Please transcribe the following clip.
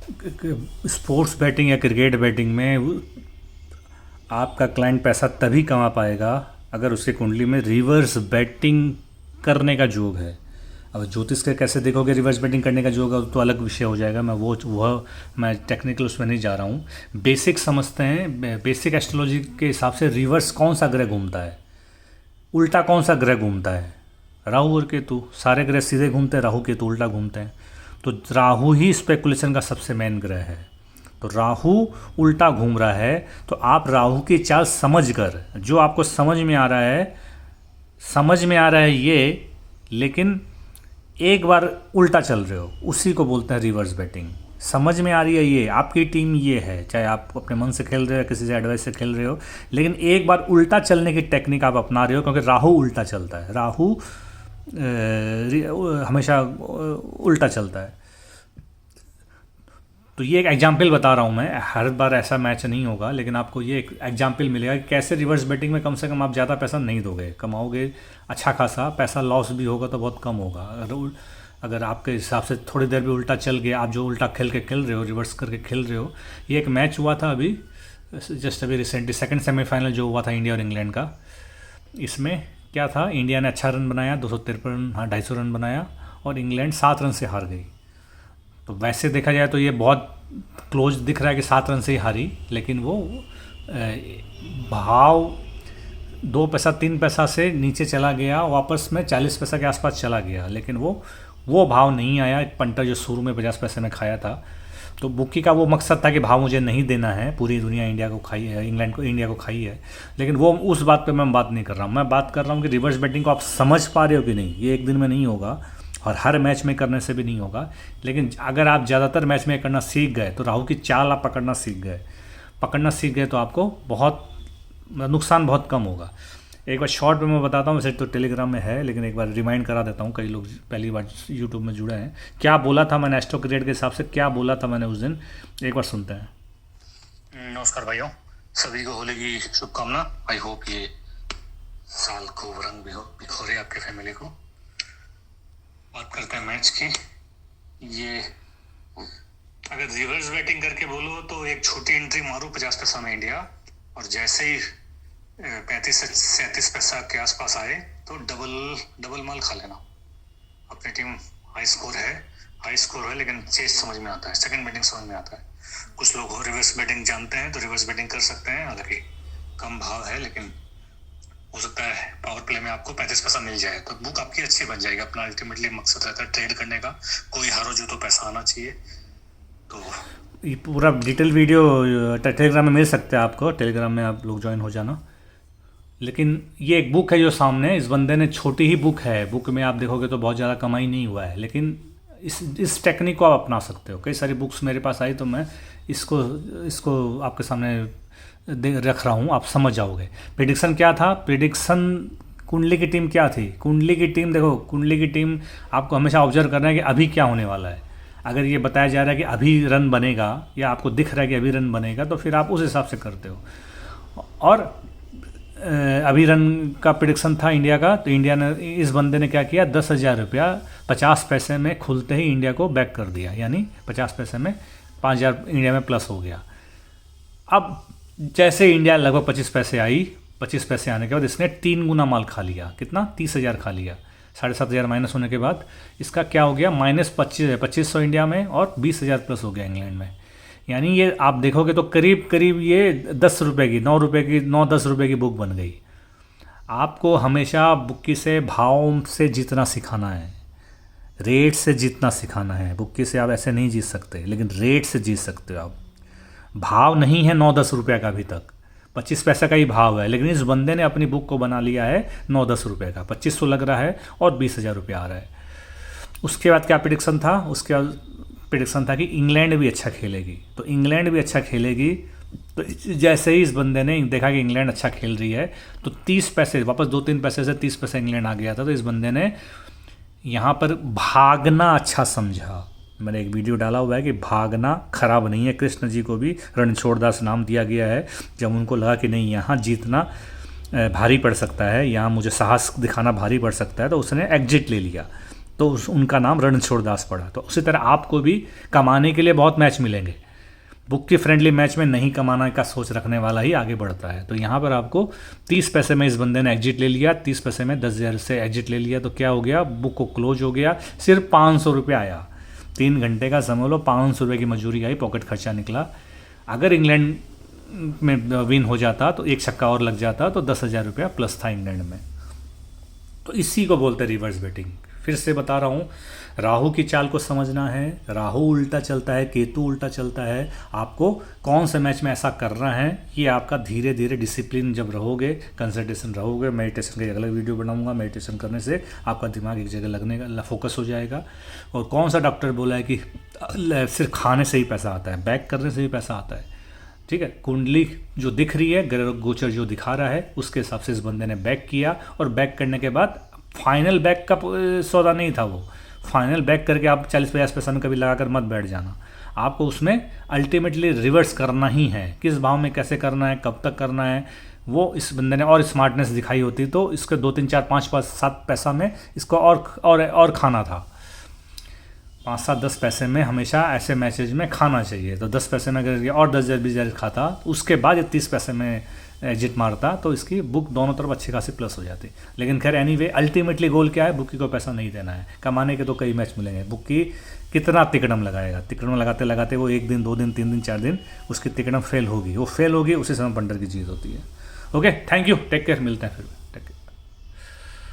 Sports batting या cricket batting में आपका क्लाइंट पैसा तभी कमा पाएगा अगर उसकी कुंडली में रिवर्स बैटिंग करने का योग है। अब ज्योतिष के कैसे देखोगे रिवर्स बैटिंग करने का योग है तो अलग विषय हो जाएगा। मैं टेक्निकल उसमें नहीं जा रहा हूँ। बेसिक समझते हैं। बेसिक एस्ट्रोलॉजी के हिसाब से रिवर्स कौन सा ग्रह घूमता है, उल्टा कौन सा ग्रह घूमता है? राहु और केतु। सारे ग्रह सीधे घूमते हैं, राहु केतु उल्टा घूमते हैं। तो राहु ही स्पेकुलेशन का सबसे मेन ग्रह है। तो राहु उल्टा घूम रहा है तो आप राहु की चाल समझ कर, जो आपको समझ में आ रहा है ये, लेकिन एक बार उल्टा चल रहे हो, उसी को बोलते हैं रिवर्स बैटिंग। समझ में आ रही है ये, आपकी टीम ये है, चाहे आप अपने मन से खेल रहे हो या किसी से एडवाइस से खेल रहे हो, लेकिन एक बार उल्टा चलने की टेक्निक आप अपना रहे हो, क्योंकि राहु उल्टा चलता है। राहु हमेशा उल्टा चलता है। तो ये एक एग्जाम्पल बता रहा हूँ मैं। हर बार ऐसा मैच नहीं होगा, लेकिन आपको ये एक एग्जाम्पल मिलेगा कि कैसे रिवर्स बैटिंग में कम से कम आप ज़्यादा पैसा नहीं दोगे, कमाओगे अच्छा खासा पैसा, लॉस भी होगा तो बहुत कम होगा। अगर आपके हिसाब से थोड़ी देर भी उल्टा चल गया, आप जो उल्टा खेल रहे हो, रिवर्स करके खेल रहे हो। ये एक मैच हुआ था अभी, जस्ट अभी रिसेंटली, सेकंड सेमीफाइनल जो हुआ था इंडिया और इंग्लैंड का। इसमें क्या था, इंडिया ने अच्छा रन बनाया, 253, हाँ 250 रन बनाया, और इंग्लैंड 7 रन से हार गई। तो वैसे देखा जाए तो ये बहुत क्लोज दिख रहा है कि 7 रन से ही हारी, लेकिन वो भाव 2 पैसा 3 पैसा से नीचे चला गया, वापस में 40 पैसा के आसपास चला गया, लेकिन वो भाव नहीं आया। एक पंटर जो शुरू में 50 पैसे में खाया था, तो बुकी का वो मकसद था कि भाव मुझे नहीं देना है, पूरी दुनिया इंडिया को खाई है, इंडिया को खाई है। लेकिन वो उस बात पे मैं बात नहीं कर रहा हूँ। मैं बात कर रहा हूँ कि रिवर्स बैटिंग को आप समझ पा रहे हो कि नहीं। ये एक दिन में नहीं होगा और हर मैच में करने से भी नहीं होगा, लेकिन अगर आप ज़्यादातर मैच में करना सीख गए तो राहु की चाल आप पकड़ना सीख गए तो आपको बहुत नुकसान बहुत कम होगा। एक बार शॉर्ट में मैं बताता हूँ, वैसे तो टेलीग्राम में है, लेकिन एक बार रिमाइंड करा देता हूँ, कई लोग पहली बार यूट्यूब में जुड़े हैं। क्या बोला था मैंने एस्ट्रो क्रिएट के हिसाब से, क्या बोला था मैंने उस दिन, एक बार सुनते हैं। नमस्कार भाइयों, सभी को होली की शुभकामना। आई होप ये साल को रंग बिखोरे आपके फैमिली को। बात करते हैं मैच की। ये अगर रिवर्स बैटिंग करके बोलो तो एक छोटी एंट्री मारो 50 पैसा में इंडिया, और जैसे ही 35 से 37 पैसा के आसपास आए तो डबल माल खा लेना। अपनी टीम हाई स्कोर है, लेकिन चेस समझ में आता है, सेकंड बैटिंग समझ में आता है। कुछ लोग हो रिवर्स बैटिंग जानते हैं तो रिवर्स बैटिंग कर सकते हैं, हालांकि कम भाव है, लेकिन हो सकता है पावर प्ले में आपको 35 पैसा मिल जाए तो बुक आपकी अच्छी बन जाएगी। अपना अल्टीमेटली मकसद रहता है ट्रेड करने का, कोई हारो जो तो पैसा आना चाहिए। तो ये पूरा डिटेल वीडियो टेलीग्राम में मिल सकता है आपको, टेलीग्राम में आप लोग ज्वाइन हो जाना। लेकिन ये एक बुक है जो सामने, इस बंदे ने छोटी ही बुक है, बुक में आप देखोगे तो बहुत ज़्यादा कमाई नहीं हुआ है, लेकिन इस टेक्निक को आप अपना सकते हो। कई सारी बुक्स मेरे पास आई तो मैं इसको आपके सामने रख रहा हूँ, आप समझ जाओगे। प्रिडिक्शन क्या था, प्रिडिक्शन कुंडली की टीम क्या थी, कुंडली की टीम देखो, कुंडली की टीम आपको हमेशा ऑब्जर्व करना है कि अभी क्या होने वाला है। अगर ये बताया जा रहा है कि अभी रन बनेगा, या आपको दिख रहा है कि अभी रन बनेगा, तो फिर आप उस हिसाब से करते हो। और अभी रन का प्रिडिक्शन था इंडिया का, तो इंडिया ने, इस बंदे ने क्या किया, 10,000 रुपया 50 पैसे में खुलते ही इंडिया को बैक कर दिया, यानी 50 पैसे में 5,000 इंडिया में प्लस हो गया। अब जैसे इंडिया लगभग 25 पैसे आई, 25 पैसे आने के बाद इसने 3 गुना माल खा लिया। कितना, 30,000 खा लिया। 7,500 माइनस होने के बाद इसका क्या हो गया, माइनस 2500 इंडिया में और 20,000 प्लस हो गया इंग्लैंड में। यानी ये आप देखोगे तो करीब करीब ये 10 रुपये की, 9-10 रुपये की बुक बन गई। आपको हमेशा बुक्की से भाव से जीतना सिखाना है, रेट से जीतना सिखाना है। बुक्की से आप ऐसे नहीं जीत सकते, लेकिन रेट से जीत सकते हो आप। भाव नहीं है 9-10 रुपये का, अभी तक 25 पैसा का ही भाव है, लेकिन इस बंदे ने अपनी बुक को बना लिया है 9-10 रुपये का। 2500 लग रहा है और 20,000 रुपये आ रहा है। उसके बाद क्या प्रिडिक्शन था, उसके बाद प्रिडिक्शन था कि इंग्लैंड भी अच्छा खेलेगी। तो इंग्लैंड भी अच्छा खेलेगी, तो जैसे ही इस बंदे ने देखा कि इंग्लैंड अच्छा खेल रही है, तो 30 पैसे वापस 2-3 पैसे से 30 पैसे इंग्लैंड आ गया था। तो इस बंदे ने यहाँ पर भागना अच्छा समझा। मैंने एक वीडियो डाला हुआ है कि भागना खराब नहीं है। कृष्ण जी को भी रणछोड़दास नाम दिया गया है। जब उनको लगा कि नहीं, यहाँ जीतना भारी पड़ सकता है, यहाँ मुझे साहस दिखाना भारी पड़ सकता है, तो उसने एग्जिट ले लिया। तो उनका नाम रणछोड़ दास पड़ा। तो उसी तरह आपको भी कमाने के लिए बहुत मैच मिलेंगे। बुक की फ्रेंडली मैच में नहीं कमाना का सोच रखने वाला ही आगे बढ़ता है। तो यहाँ पर आपको 30 पैसे में इस बंदे ने एग्जिट ले लिया, 30 पैसे में 10,000 से एग्जिट ले लिया। तो क्या हो गया, बुक को क्लोज हो गया। सिर्फ 500 रुपये आया, 3 घंटे का समझ लो, 500 रुपये की मजदूरी आई, पॉकेट खर्चा निकला। अगर इंग्लैंड में विन हो जाता तो एक छक्का और लग जाता तो 10,000 रुपया प्लस था इंग्लैंड में। तो इसी को बोलते हैं रिवर्स बेटिंग। फिर से बता रहा हूँ, राहु की चाल को समझना है। राहु उल्टा चलता है, केतु उल्टा चलता है। आपको कौन से मैच में ऐसा करना है, ये आपका धीरे धीरे डिसिप्लिन जब रहोगे, कंसंट्रेशन रहोगे। मेडिटेशन का अलग वीडियो बनाऊंगा। मेडिटेशन करने से आपका दिमाग एक जगह लगने का फोकस हो जाएगा। और कौन सा डॉक्टर बोला है कि सिर्फ खाने से ही पैसा आता है, बैक करने से भी पैसा आता है। ठीक है, कुंडली जो दिख रही है, ग्रह गोचर जो दिखा रहा है, उसके हिसाब से इस बंदे ने बैक किया। और बैक करने के बाद फाइनल बैक का सौदा नहीं था वो। फाइनल बैक करके आप 40-50 पैसा में कभी लगाकर मत बैठ जाना। आपको उसमें अल्टीमेटली रिवर्स करना ही है। किस भाव में कैसे करना है, कब तक करना है, वो इस बंदे ने और स्मार्टनेस दिखाई होती तो इसके 2, 3, 4, 5, 7 पैसा में इसको और खाना था। 5, 7, 10 पैसे में हमेशा ऐसे मैसेज में खाना चाहिए। तो 10 पैसे में अगर और 10,000, 20,000 खाता, उसके बाद ये 30 पैसे में एग्जिट मारता तो इसकी बुक दोनों तरफ अच्छी खासी प्लस हो जाती। लेकिन खैर एनीवे, अल्टीमेटली गोल क्या है, बुक को पैसा नहीं देना है। कमाने के तो कई मैच मिलेंगे। बुक की कितना तिकड़म लगाएगा, तिकड़म लगाते लगाते वो 1 दिन, 2 दिन, 3 दिन, 4 दिन उसकी तिकड़म फेल होगी। वो फेल होगी, उसी समय पंडर की जीत होती है। Okay, thank you, take care, मिलते हैं फिर।